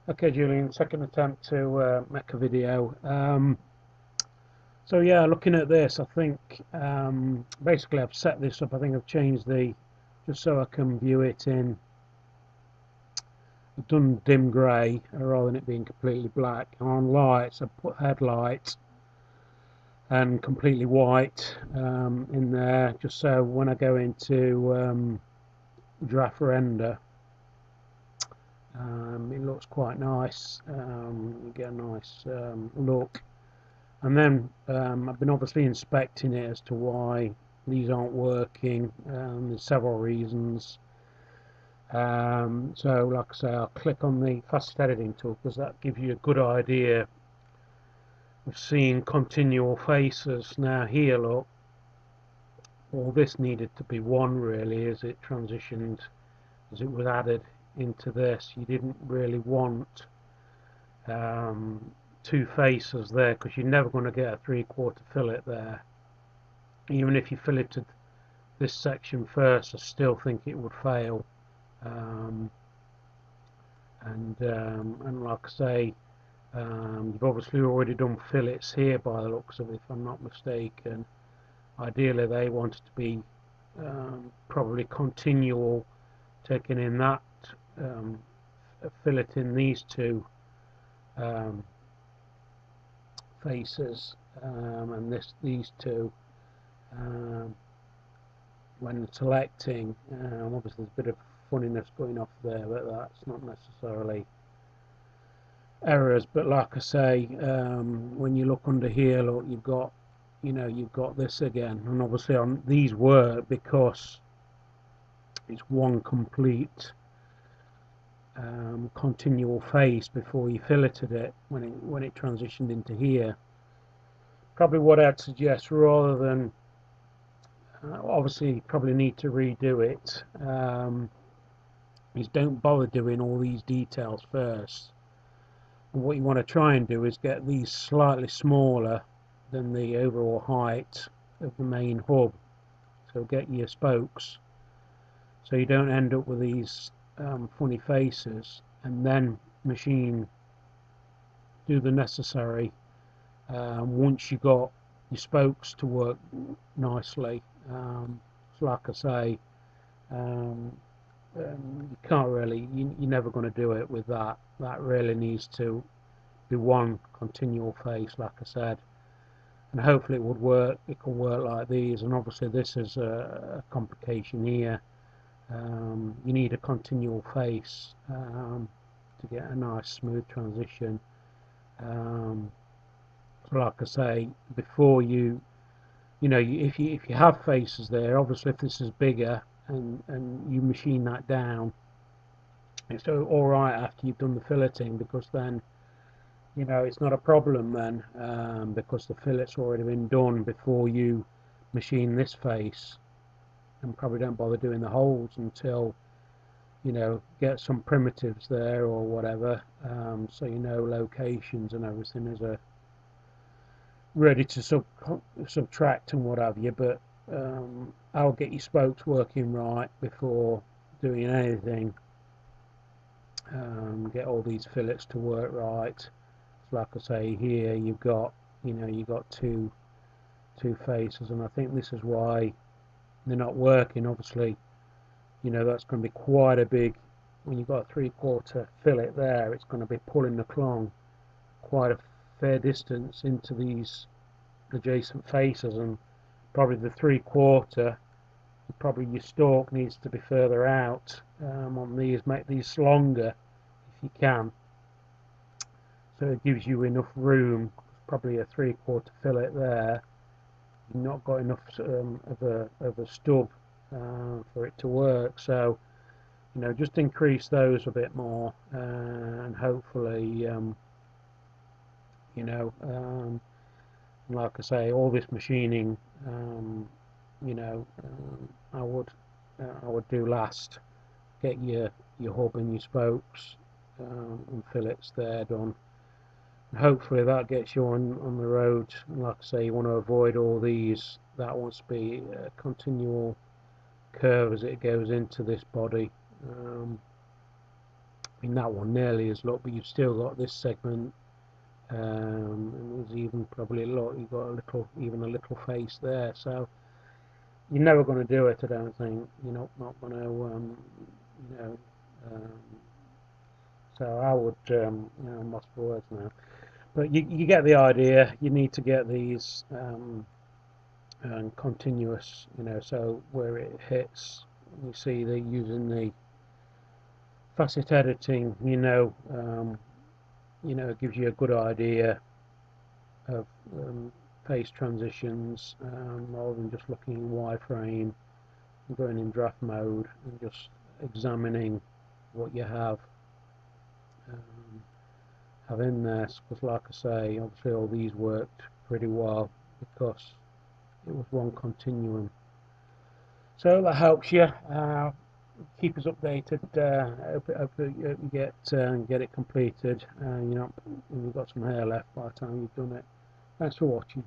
Okay, Julian, second attempt to make a video. So yeah, looking at this, I think basically I've set this up. I think I've changed just so I can view it in. I've done dim grey rather than it being completely black. And on lights, I've put headlights and completely white in there, just so when I go into draft render, it looks quite nice. You get a nice look. And then I've been obviously inspecting it as to why these aren't working. There's several reasons. So like I say, I'll click on the fast editing tool because that gives you a good idea of seeing continual faces. Now here, look, all this needed to be one really as it transitioned, as it was added into this. You didn't really want two faces there because you're never going to get a 3/4 fillet there. Even if you filleted this section first, I still think it would fail. Um, and like I say, you've obviously already done fillets here by the looks of it, if I'm not mistaken. Ideally, they wanted to be probably continual, taking in that filleting these two faces and these two. Um, when selecting, obviously there's a bit of funniness going off there, but that's not necessarily errors. But like I say, when you look under here, look, you've got this again, and obviously on these work because it's one complete continual face before you filleted it when it transitioned into here. Probably what I'd suggest, rather than obviously you probably need to redo it, is don't bother doing all these details first. And what you want to try and do is get these slightly smaller than the overall height of the main hub, so get your spokes so you don't end up with these funny faces, and then do the necessary once you got your spokes to work nicely. So like I say, you can't really, you're never going to do it with that. That really needs to be one continual face, like I said, and hopefully it would work. It can work like these, and obviously this is a complication here. You need a continual face to get a nice smooth transition. So like I say, before if you have faces there, obviously if this is bigger and you machine that down, it's all right after you've done the filleting, because then it's not a problem then, because the fillet's already been done before you machine this face, and probably don't bother doing the holes until get some primitives there or whatever, so locations and everything is ready to subtract and what have you. But I'll get your spokes working right before doing anything. Get all these fillets to work right. So like I say, here you've got two faces, and I think this is why they're not working. Obviously, that's going to be quite a big, when you've got a 3/4 fillet there, it's going to be pulling the clong quite a fair distance into these adjacent faces, and probably the 3/4, probably your stalk needs to be further out on these. Make these longer if you can, so it gives you enough room. Probably a 3/4 fillet there, you've not got enough of a stub for it to work. So just increase those a bit more, and hopefully like I say, all this machining, I would do last. Get your hub and your spokes and fillets there done. And hopefully that gets you on the road. And like I say, you want to avoid all these. That wants to be a continual curve as it goes into this body. in that one nearly as look, but you've still got this segment, and there's even probably you've got even a little face there. So you're never going to do it, I don't think. You're not going to, you know. Um, so I would, I'm lost for words now. But you get the idea. You need to get these continuous, so where it hits, you see they're using the facet editing, it gives you a good idea of face transitions, rather than just looking in wireframe and going in draft mode and just examining what you have in there. Because like I say, obviously all these worked pretty well because it was one continuum. So that helps you. Keep us updated. Hope you get it completed. You've got some hair left by the time you've done it. Thanks for watching.